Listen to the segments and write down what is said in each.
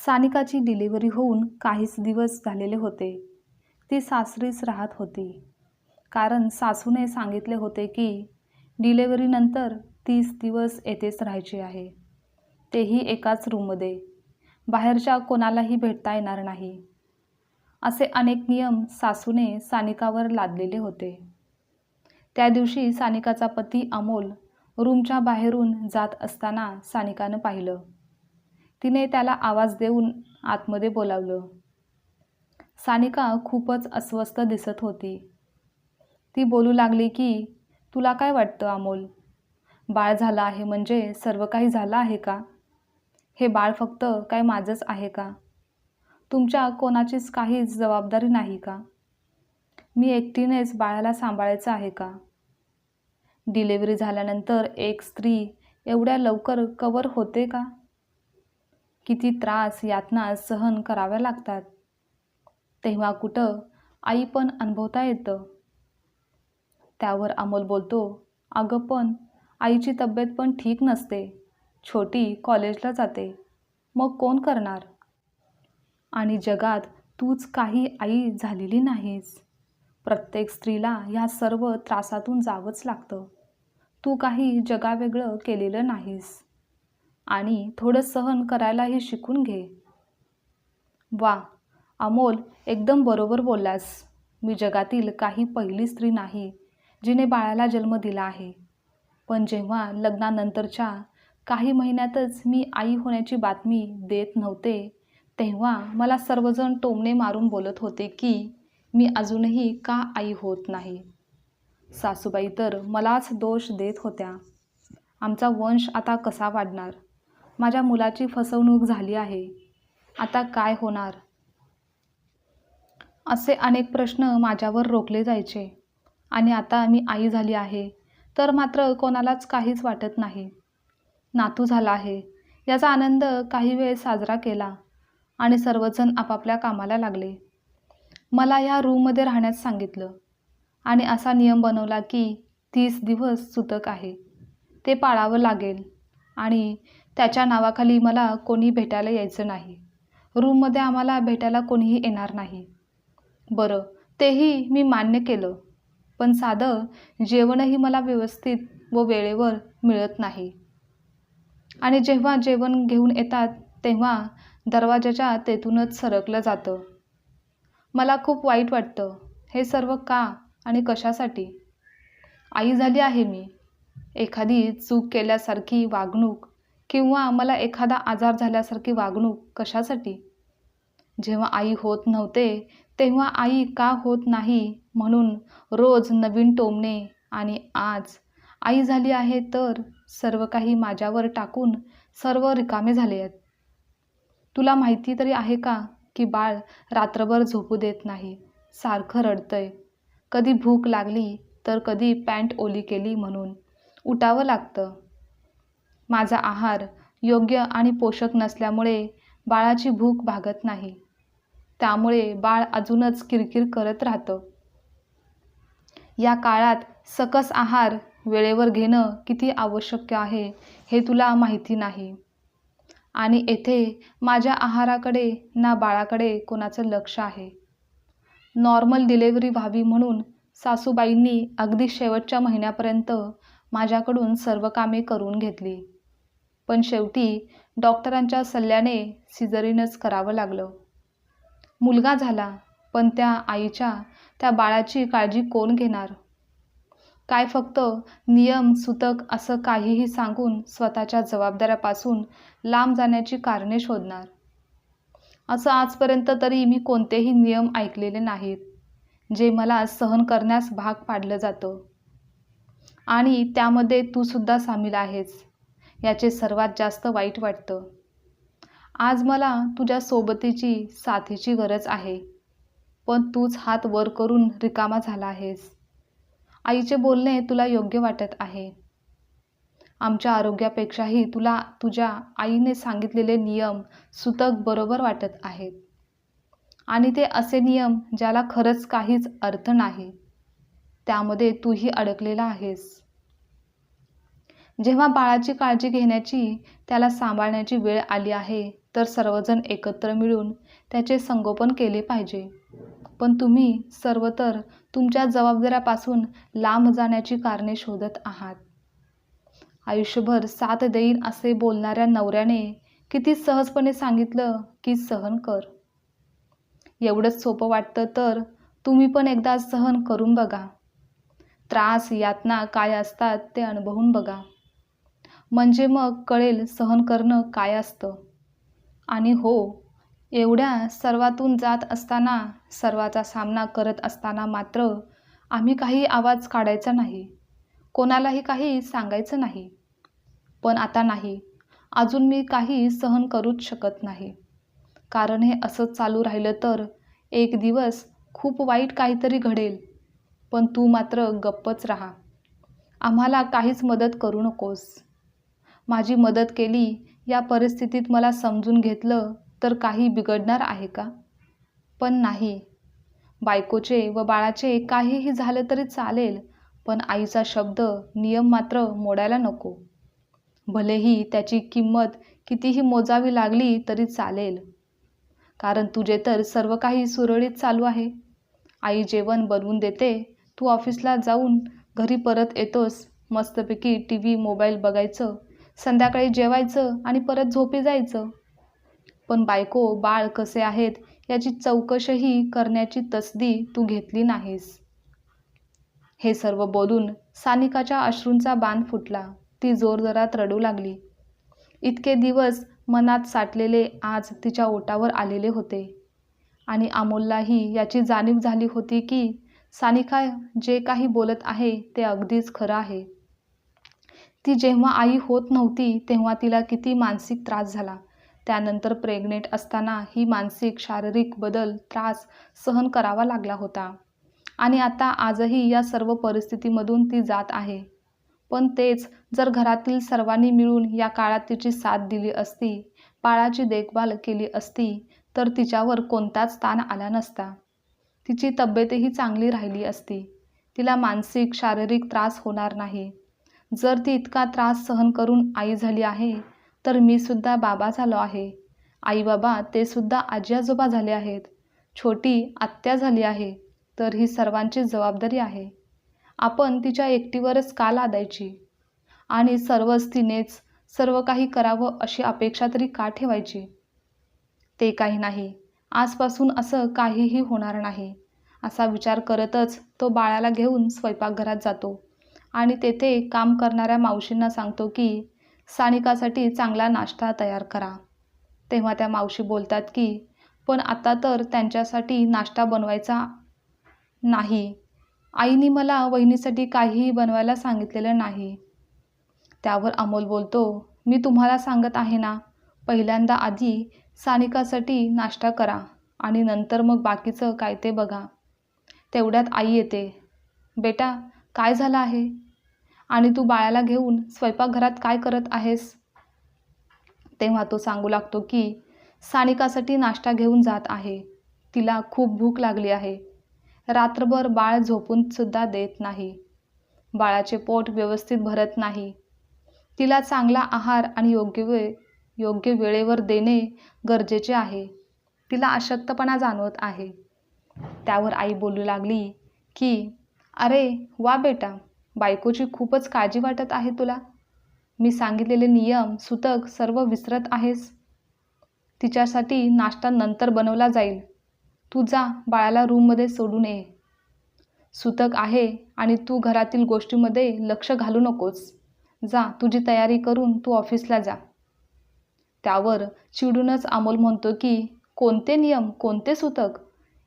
सानिकाची delivery होऊन काहीच दिवस झालेले होते. ती सासरीच राहत होती. कारण सासूने सांगितले होते की डिलिव्हरीनंतर 30 दिवस येथेच राहायचे आहे. तेही एकाच रूममध्ये. बाहेरच्या कोणालाही भेटता येणार नाही. असे अनेक नियम सासूने सानिकावर लादलेले होते. त्या दिवशी सानिकाचा पती अमोल रूमच्या बाहेरून जात असताना सानिकानं पाहिलं. तिने त्याला आवाज देऊन आतमध्ये बोलावलं. सानिका खूपच अस्वस्थ दिसत होती. ती बोलू लागली की, तुला काय वाटतं अमोल? बाळ झालं आहे म्हणजे सर्व काही झालं आहे का? हे बाळ फक्त काय माझंच आहे का? तुमच्या कोणाचीच काहीच जबाबदारी नाही का? मी एकटीनेच बाळाला सांभाळायचं आहे का? डिलिव्हरी झाल्यानंतर एक स्त्री एवढ्या लवकर कव्हर होते का? किती त्रास यातना सहन कराव्या लागतात. तेव्हा कुठं आई पण अनुभवता येतं. त्यावर अमोल बोलतो, अगं पण आईची तब्येत पण ठीक नसते. छोटी कॉलेजला जाते. मग कोण करणार? आणि जगात तूच काही आई झालेली नाहीस. प्रत्येक स्त्रीला ह्या सर्व त्रासातून जावंच लागतं. तू काही जगावेगळं केलेलं नाहीस. आणि थोडं सहन करायलाही शिकून घे. वा अमोल, एकदम बरोबर बोललास. मी जगातील काही पहिली स्त्री नाही जिने बाळाला जन्म दिला आहे. पण जेव्हा लग्नानंतरच्या काही महिन्यातच मी आई होण्याची बातमी देत नव्हते, तेव्हा मला सर्वजण टोमणे मारून बोलत होते की मी अजूनही का आई होत नाही. सासूबाई तर मलाच दोष देत होत्या. आमचा वंश आता कसा वाढणार? माझ्या मुलाची फसवणूक झाली आहे. आता काय होणार? असे अनेक प्रश्न माझ्यावर रोखले जायचे. आणि आता मी आई झाली आहे तर मात्र कोणालाच काहीच वाटत नाही. नातू झाला आहे याचा आनंद काही वेळ साजरा केला आणि सर्वजण आपापल्या कामाला लागले. मला ह्या रूममध्ये राहण्यास सांगितलं आणि असा नियम बनवला की 30 दिवस सुतक आहे, ते पाळावं लागेल आणि त्याच्या नावाखाली मला कोणी भेटायला यायचं नाही. रूममध्ये आम्हाला भेटायला कोणीही येणार नाही. बरं, तेही मी मान्य केलं. पण साधं जेवणही मला व्यवस्थित व वेळेवर मिळत नाही. आणि जेव्हा जेवण घेऊन येतात तेव्हा दरवाजाच्या तेथूनच सरकलं जातं. मला खूप वाईट वाटतं. हे सर्व का आणि कशासाठी? आई झाली आहे मी. एखादी चूक केल्यासारखी वागणूक किंवा मला एखादा आजार झाल्यासारखी वागणूक कशासाठी? जेव्हा आई होत नव्हते तेव्हा आई का होत नाही म्हणून रोज नवीन टोमणे आणि आज आई झाली आहे तर सर्व काही माझ्यावर टाकून सर्व रिकामे झाले आहेत. तुला माहिती तरी आहे का की बाळ रात्रभर झोपू देत नाही. सारखं रडतंय. कधी भूक लागली तर कधी पॅन्ट ओली केली म्हणून उठावं लागतं. माझा आहार योग्य आणि पोषक नसल्यामुळे बाळाची भूक भागत नाही. त्यामुळे बाळ अजूनच किरकिर करत राहतं. या काळात सकस आहार वेळेवर घेणं किती आवश्यक आहे हे तुला माहिती नाही. आणि येथे माझ्या आहाराकडे ना बाळाकडे कोणाचं लक्ष आहे. नॉर्मल डिलिव्हरी व्हावी म्हणून सासूबाईंनी अगदी शेवटच्या महिन्यापर्यंत माझ्याकडून सर्व कामे करून घेतली. पण शेवटी डॉक्टरांच्या सल्ल्याने सिझेरियनच करावं लागलं. मुलगा झाला, पण त्या आईच्या, त्या बाळाची काळजी कोण घेणार? काय फक्त नियम, सुतक असं काहीही सांगून स्वतःच्या जबाबदाऱ्यापासून लांब जाण्याची कारणे शोधणार? असं आजपर्यंत तरी मी कोणतेही नियम ऐकलेले नाहीत, जे मला सहन करण्यास भाग पाडलं जातं. आणि त्यामध्ये तू सुद्धा सामील आहेस. याचे सर्वात जास्त वाईट वाटतं. आज मला तुझ्या सोबतीची, साथीची गरज आहे. पण तूच हात वर करून रिकामा झाला आहेस. आईचे बोलणे तुला योग्य वाटत आहे. आमच्या आरोग्यापेक्षाही तुला तुझ्या आईने सांगितलेले नियम, सुतक बरोबर वाटत आहेत. आणि ते असे नियम ज्याला खरंच काहीच अर्थ नाही. त्यामध्ये तूही अडकलेला आहेस. जेव्हा बाळाची काळजी घेण्याची, त्याला सांभाळण्याची वेळ आली आहे तर सर्वजण एकत्र मिळून त्याचे संगोपन केले पाहिजे. पण तुम्ही सर्व तर तुमच्या जबाबदाऱ्यापासून लांब जाण्याची कारणे शोधत आहात. आयुष्यभर साथ देईन असे बोलणाऱ्या नवऱ्याने किती सहजपणे सांगितलं की सहन कर. एवढंच सोपं वाटतं तर तुम्ही पण एकदा सहन करून बघा. त्रास यातना काय असतात ते अनुभवून बघा. म्हणजे मग कळेल सहन करणं काय असतं. आणि हो, एवढ्या सर्वातून जात असताना, सर्वाचा सामना करत असताना मात्र आम्ही काही आवाज काढायचा नाही, कोणालाही काही सांगायचं नाही. पण आता नाही, अजून मी काही सहन करूच शकत नाही. कारण हे असंच चालू राहिलं तर एक दिवस खूप वाईट काहीतरी घडेल. पण तू मात्र गप्पच राहा. आम्हाला काहीच मदत करू नकोस. माझी मदत केली, या परिस्थितीत मला समजून घेतलं तर काही बिघडणार आहे का? पण नाही. बायकोचे व बाळाचे काहीही झालं तरी चालेल, पण आईचा शब्द, नियम मात्र मोडायला नको. भलेही त्याची किंमत कितीही मोजावी लागली तरी चालेल. कारण तुझे तर सर्व काही सुरळीत चालू आहे. आई जेवण बनवून देते, तू ऑफिसला जाऊन घरी परत येतोस, मस्तपैकी TV मोबाईल बघायचं, संध्याकाळी जेवायचं आणि परत झोपी जायचं. पण बायको बाळ कसे आहेत याची चौकशीही करण्याची तसदी तू घेतली नाहीस. हे सर्व बोलून सानिकाच्या अश्रूंचा बांध फुटला. ती जोरजोरात रडू लागली. इतके दिवस मनात साठलेले आज तिच्या ओठावर आलेले होते. आणि अमोललाही याची जाणीव झाली होती की सानिका जे काही बोलत आहे ते अगदीच खरं आहे. ती जेव्हा आई होत नव्हती तेव्हा तिला किती मानसिक त्रास झाला. त्यानंतर प्रेग्नेंट असताना ही मानसिक शारीरिक त्रास सहन करावा लागला होता. आणि आता आजही या सर्व परिस्थितीमधून ती जात आहे. पण तेच जर घरातील सर्वांनी मिळून या काळात तिची साथ दिली असती, बाळाची देखभाल केली असती, तर तिच्यावर कोणताच ताण आला नसता. तिची तब्येतही चांगली राहिली असती. तिला मानसिक शारीरिक त्रास होणार नाही. जर ती इतका त्रास सहन करून आई झाली आहे, तर मी सुद्धा बाबा झालो आहे. आई बाबा ते सुद्धा आजी आजोबा झाले आहेत. छोटी आत्या झाली आहे. तर ही सर्वांची जबाबदारी आहे. आपण तिच्या एकटीवरच का लादायची? आणि सर्वच तिनेच सर्व काही करावं अशी अपेक्षा तरी का ठेवायची? ते काही नाही, आजपासून असं काहीही होणार नाही, असा विचार करतच तो बाळाला घेऊन स्वयंपाकघरात जातो आणि तेथे काम करणाऱ्या मावशींना सांगतो की सानिकासाठी चांगला नाश्ता तयार करा. तेव्हा त्या मावशी बोलतात की पण आता तर त्यांच्यासाठी नाश्ता बनवायचा नाही. आईने मला वहिनीसाठी काहीही बनवायला सांगितलेलं नाही. त्यावर अमोल बोलतो, मी तुम्हाला सांगत आहे ना, पहिल्यांदा आधी सानिकासाठी नाश्ता करा आणि नंतर मग बाकीचं काय ते बघा. तेवढ्यात आई येते. बेटा, काय झालं आहे? आणि तू बाळाला घेऊन स्वयंपाकघरात काय करत आहेस? तेव्हा तो सांगू लागतो की सानिकासाठी नाश्ता घेऊन जात आहे. तिला खूप भूक लागली आहे. रात्रभर बाळ झोपून सुद्धा देत नाही. बाळाचे पोट व्यवस्थित भरत नाही. तिला चांगला आहार आणि योग्य वेळेवर देणे गरजेचे आहे. तिला अशक्तपणा जाणवत आहे. त्यावर आई बोलू लागली की अरे वा बेटा, बायकोची खूपच काळजी वाटत आहे तुला. मी सांगितलेले नियम सूतक सर्व विसरत आहेस. तिच्यासाठी नाश्ता नंतर बनवला जाईल. तू जा बाळाला रूममध्ये सोडून ये. सूतक आहे आणि तू घरातील गोष्टीमध्ये लक्ष घालू नकोस. जा, तुझी तयारी करून तू ऑफिसला जा. त्यावर चिडूनच अमोल म्हणतो की कोणते नियम, कोणते सूतक?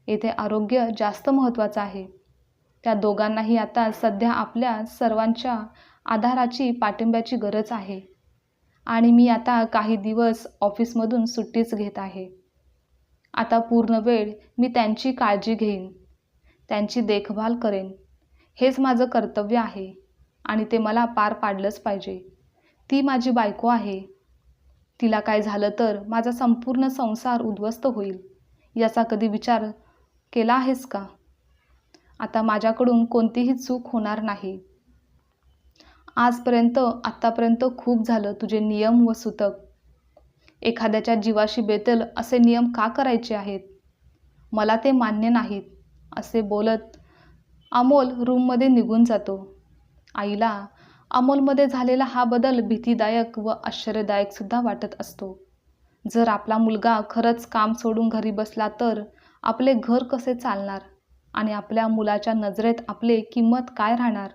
येथे आरोग्य जास्त महत्त्वाचं आहे. त्या दोघांनाही आता सध्या आपल्या सर्वांच्या आधाराची, पाठिंब्याची गरज आहे. आणि मी आता काही दिवस ऑफिसमधून सुट्टीच घेत आहे. आता पूर्ण वेळ मी त्यांची काळजी घेईन, त्यांची देखभाल करेन. हेच माझं कर्तव्य आहे आणि ते मला पार पाडलंच पाहिजे. ती माझी बायको आहे. तिला काय झालं तर माझा संपूर्ण संसार उद्ध्वस्त होईल, याचा कधी विचार केला आहेस का? आता माझ्याकडून कोणतीही चूक होणार नाही. आतापर्यंत खूप झालं तुझे नियम व सूतक. एखाद्याच्या जीवाशी बेतेल असे नियम का करायचे आहेत? मला ते मान्य नाहीत, असे बोलत अमोल रूममध्ये निघून जातो. आईला अमोलमध्ये झालेला हा बदल भीतीदायक व आश्चर्यदायक सुद्धा वाटत असतो. जर आपला मुलगा खरंच काम सोडून घरी बसला तर आपले घर कसे चालणार आणि आपल्या मुलाच्या नजरेत आपले किंमत काय राहणार,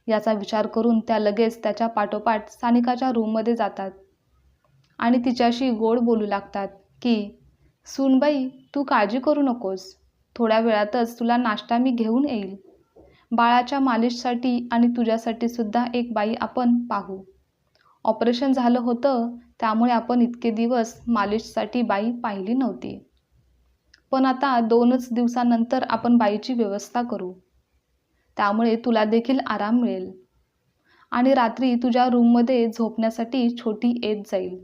याचा विचार करून त्या लगेच त्याच्या पाठोपाठ सानिकाच्या रूममध्ये जातात आणि तिच्याशी गोड बोलू लागतात की, सूनबाई, तू काळजी करू नकोस, थोड्या वेळातच तुला नाश्ता मी घेऊन येईल. बाळाच्या मालिशसाठी आणि तुझ्यासाठी सुद्धा एक बाई आपण पाहू. ऑपरेशन झालं होतं त्यामुळे आपण इतके दिवस मालिशसाठी बाई पाहिली नव्हती. पण आता 2च दिवसानंतर आपण बाईची व्यवस्था करू. त्यामुळे तुला देखील आराम मिळेल आणि रात्री तुझ्या रूममध्ये झोपण्यासाठी छोटी येत जाईल.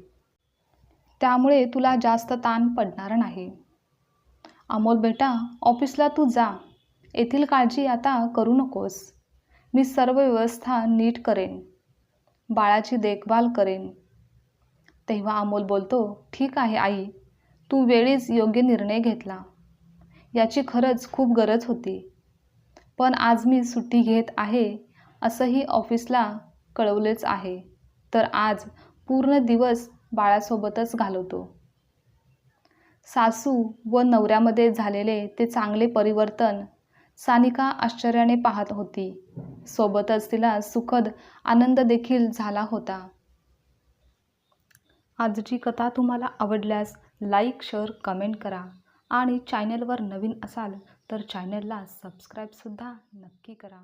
त्यामुळे तुला जास्त ताण पडणार नाही. अमोल बेटा, ऑफिसला तू जा. येथील काळजी आता करू नकोस. मी सर्व व्यवस्था नीट करेन. बाळाची देखभाल करेन. तेव्हा अमोल बोलतो, ठीक आहे आई, तू वेळीच योग्य निर्णय घेतला. याची खरंच खूप गरज होती. पण आज मी सुट्टी घेत आहे असंही ऑफिसला कळवलेच आहे. तर आज पूर्ण दिवस बाळासोबतच घालवतो. सासू व नवऱ्यामध्ये झालेले ते चांगले परिवर्तन सानिका आश्चर्याने पाहत होती. सोबतच तिला सुखद आनंद देखील झाला होता. आजची कथा तुम्हाला आवडल्यास लाईक, शेअर, कमेंट करा आणि चॅनलवर नवीन असाल तर चॅनलला सबस्क्राईबसुद्धा नक्की करा.